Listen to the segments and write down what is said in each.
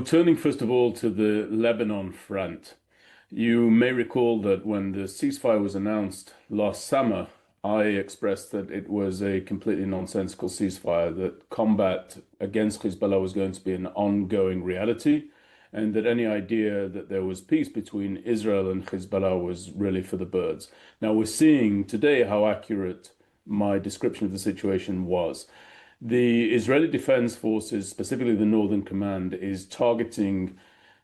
turning first of all to the Lebanon front, you may recall that when the ceasefire was announced last summer, I expressed that it was a completely nonsensical ceasefire, that combat against Hezbollah was going to be an ongoing reality, and that any idea that there was peace between Israel and Hezbollah was really for the birds. Now we're seeing today how accurate my description of the situation was. The Israeli Defense Forces, specifically the Northern Command, is targeting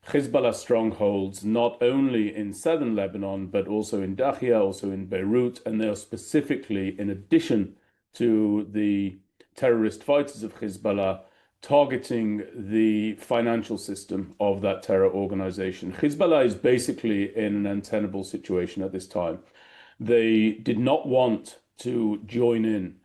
Hezbollah strongholds not only in southern Lebanon, but also in Dahia, also in Beirut, and they are specifically, in addition to the terrorist fighters of Hezbollah, targeting the financial system of that terror organization. Hezbollah is basically in an untenable situation at this time. They did not want to join in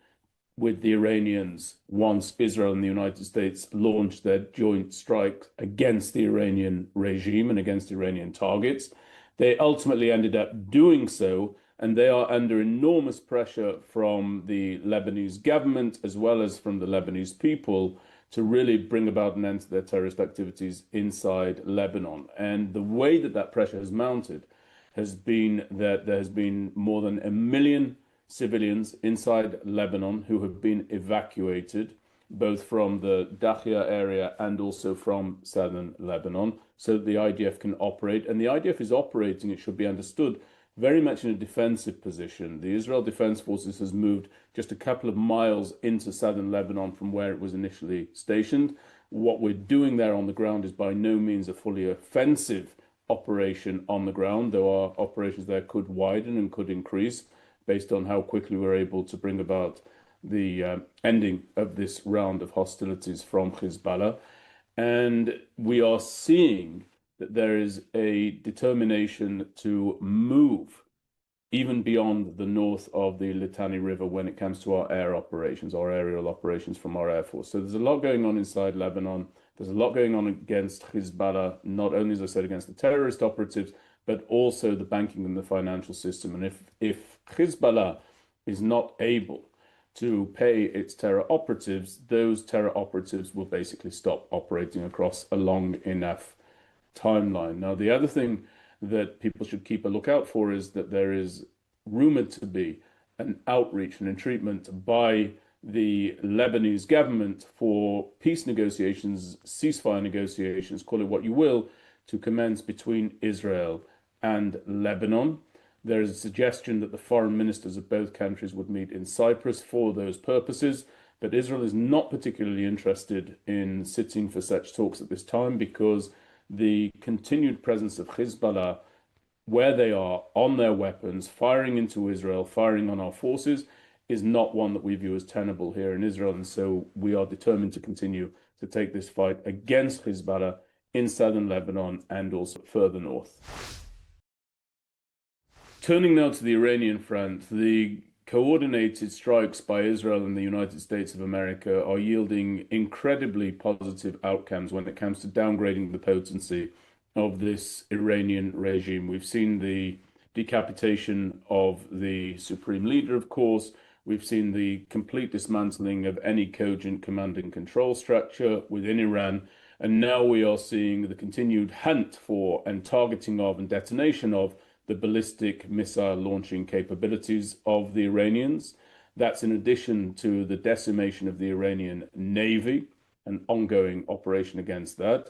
with the Iranians once Israel and the United States launched their joint strike against the Iranian regime and against Iranian targets. They ultimately ended up doing so, and they are under enormous pressure from the Lebanese government as well as from the Lebanese people to really bring about an end to their terrorist activities inside Lebanon. And the way that that pressure has mounted has been that there has been more than 1 million civilians inside Lebanon who have been evacuated, both from the Dahia area and also from southern Lebanon, so that the IDF can operate. And the IDF is operating, it should be understood, very much in a defensive position. The Israel Defense Forces has moved just a couple of miles into southern Lebanon from where it was initially stationed. What we're doing there on the ground is by no means a fully offensive operation on the ground, though our operations there could widen and could increase based on how quickly we're able to bring about the ending of this round of hostilities from Hezbollah. And we are seeing that there is a determination to move even beyond the north of the Litani River when it comes to our air operations, our aerial operations from our Air Force. So there's a lot going on inside Lebanon. There's a lot going on against Hezbollah, not only, as I said, against the terrorist operatives, but also the banking and the financial system. And if Hezbollah is not able to pay its terror operatives, those terror operatives will basically stop operating across a long enough timeline. Now, the other thing that people should keep a lookout for is that there is rumored to be an outreach and entreatment by the Lebanese government for peace negotiations, ceasefire negotiations, call it what you will, to commence between Israel and Lebanon. There is a suggestion that the foreign ministers of both countries would meet in Cyprus for those purposes, but Israel is not particularly interested in sitting for such talks at this time because the continued presence of Hezbollah, where they are on their weapons, firing into Israel, firing on our forces, is not one that we view as tenable here in Israel. And so we are determined to continue to take this fight against Hezbollah in southern Lebanon and also further north. Turning now to the Iranian front, the coordinated strikes by Israel and the United States of America are yielding incredibly positive outcomes when it comes to downgrading the potency of this Iranian regime. We've seen the decapitation of the supreme leader, of course. We've seen the complete dismantling of any cogent command and control structure within Iran. And now we are seeing the continued hunt for and targeting of and detonation of the ballistic missile launching capabilities of the Iranians. That's in addition to the decimation of the Iranian Navy, an ongoing operation against that.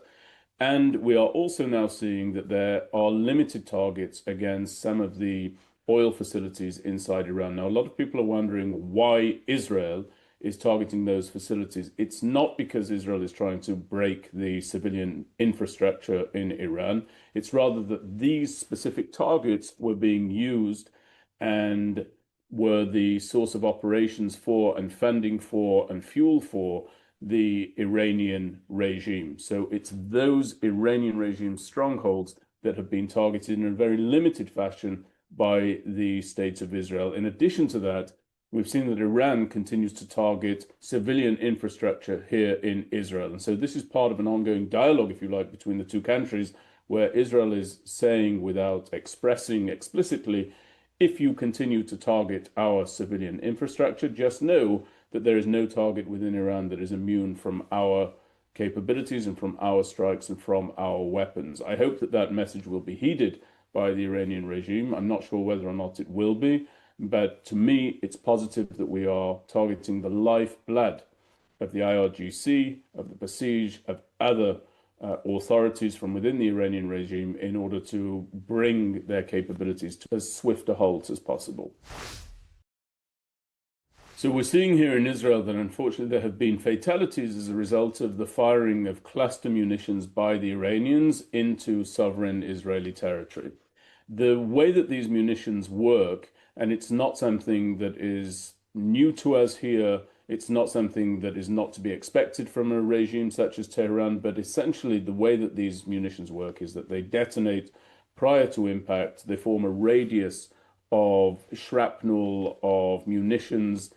And we are also now seeing that there are limited targets against some of the oil facilities inside Iran. Now, a lot of people are wondering why Israel is targeting those facilities. It's not because Israel is trying to break the civilian infrastructure in Iran. It's rather that these specific targets were being used and were the source of operations for and funding for and fuel for the Iranian regime. So it's those Iranian regime strongholds that have been targeted in a very limited fashion by the State of Israel. In addition to that, we've seen that Iran continues to target civilian infrastructure here in Israel. And so this is part of an ongoing dialogue, if you like, between the two countries, where Israel is saying, without expressing explicitly, if you continue to target our civilian infrastructure, just know that there is no target within Iran that is immune from our capabilities and from our strikes and from our weapons. I hope that that message will be heeded by the Iranian regime. I'm not sure whether or not it will be, but to me, it's positive that we are targeting the lifeblood of the IRGC, of the Basij, of other authorities from within the Iranian regime in order to bring their capabilities to as swift a halt as possible. So we're seeing here in Israel that unfortunately there have been fatalities as a result of the firing of cluster munitions by the Iranians into sovereign Israeli territory. The way that these munitions work, and it's not something that is new to us here, it's not something that is not to be expected from a regime such as Tehran, but essentially the way that these munitions work is that they detonate prior to impact. They form a radius of shrapnel, of munitions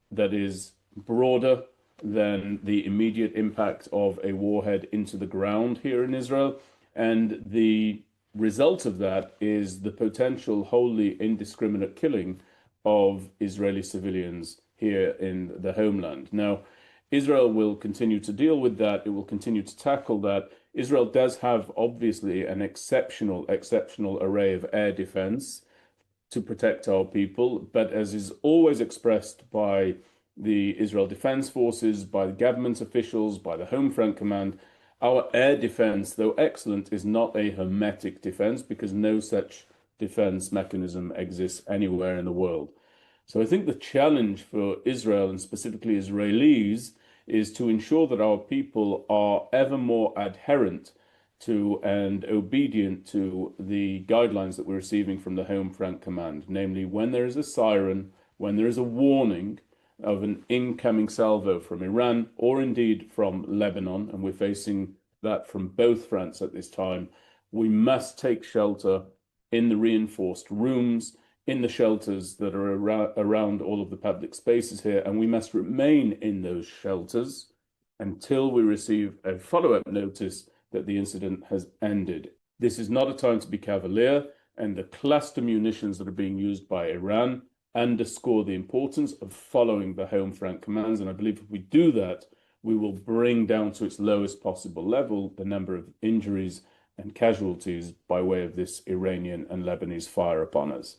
that is broader than the immediate impact of a warhead into the ground here in Israel. And the result of that is the potential wholly indiscriminate killing of Israeli civilians here in the homeland. Now, Israel will continue to deal with that. It will continue to tackle that. Israel does have, obviously, an exceptional array of air defense to protect our people, but as is always expressed by the Israel Defense Forces, by the government officials, by the Home Front Command, our air defense, though excellent, is not a hermetic defense because no such defense mechanism exists anywhere in the world. So I think the challenge for Israel, and specifically Israelis, is to ensure that our people are ever more adherent to and obedient to the guidelines that we're receiving from the Home Front Command. Namely, when there is a siren, when there is a warning of an incoming salvo from Iran or indeed from Lebanon, and we're facing that from both fronts at this time, we must take shelter in the reinforced rooms, in the shelters that are around all of the public spaces here, and we must remain in those shelters until we receive a follow-up notice that the incident has ended. This is not a time to be cavalier, and the cluster munitions that are being used by Iran underscore the importance of following the Home Front commands. And I believe if we do that, we will bring down to its lowest possible level the number of injuries and casualties by way of this Iranian and Lebanese fire upon us.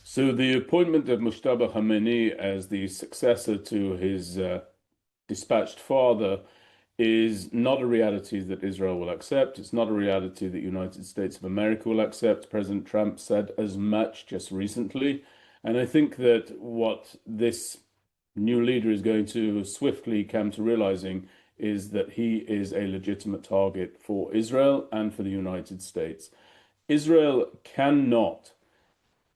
So the appointment of Mojtaba Khamenei as the successor to his dispatched father is not a reality that Israel will accept. It's not a reality that the United States of America will accept. President Trump said as much just recently. And I think that what this new leader is going to swiftly come to realizing is that he is a legitimate target for Israel and for the United States. Israel cannot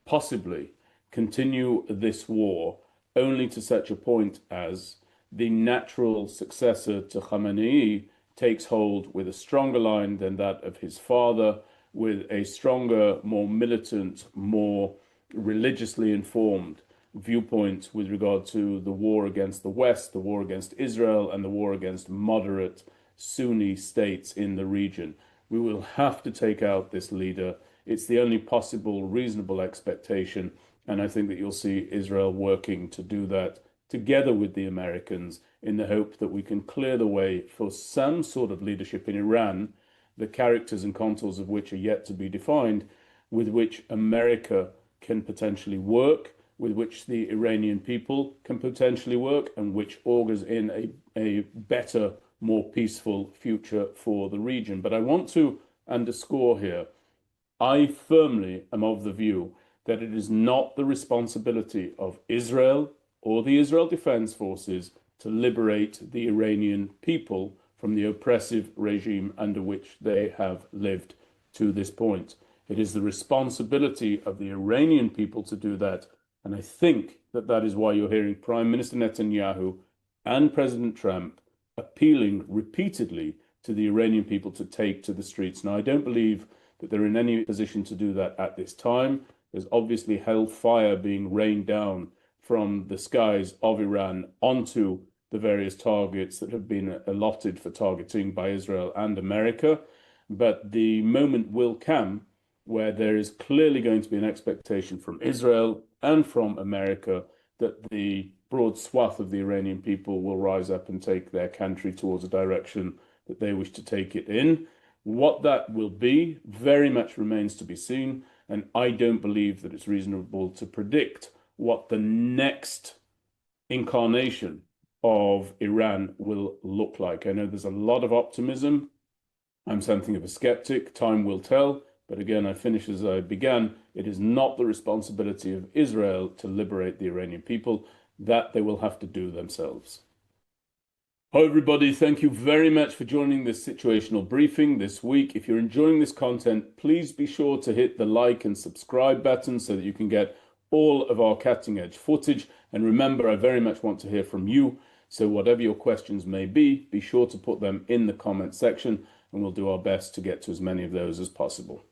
possibly continue this war only to such a point as the natural successor to Khamenei takes hold with a stronger line than that of his father, with a stronger, more militant, more religiously informed viewpoint with regard to the war against the West, the war against Israel, and the war against moderate Sunni states in the region. We will have to take out this leader. It's the only possible reasonable expectation, and I think that you'll see Israel working to do that together with the Americans in the hope that we can clear the way for some sort of leadership in Iran, the characters and contours of which are yet to be defined, with which America can potentially work, with which the Iranian people can potentially work, and which augurs in a better, more peaceful future for the region. But I want to underscore here, I firmly am of the view that it is not the responsibility of Israel or the Israel Defense Forces to liberate the Iranian people from the oppressive regime under which they have lived to this point. It is the responsibility of the Iranian people to do that. And I think that that is why you're hearing Prime Minister Netanyahu and President Trump appealing repeatedly to the Iranian people to take to the streets. Now, I don't believe that they're in any position to do that at this time. There's obviously hellfire being rained down from the skies of Iran onto the various targets that have been allotted for targeting by Israel and America. But the moment will come where there is clearly going to be an expectation from Israel and from America that the broad swath of the Iranian people will rise up and take their country towards a direction that they wish to take it in. What that will be very much remains to be seen, and I don't believe that it's reasonable to predict what the next incarnation of Iran will look like. I know there's a lot of optimism. I'm something of a skeptic. Time will tell. But again, I finish as I began. It is not the responsibility of Israel to liberate the Iranian people. That they will have to do themselves. Hi, everybody. Thank you very much for joining this situational briefing this week. If you're enjoying this content, please be sure to hit the like and subscribe button so that you can get all of our cutting edge footage. And remember, I very much want to hear from you. So whatever your questions may be sure to put them in the comment section, and we'll do our best to get to as many of those as possible.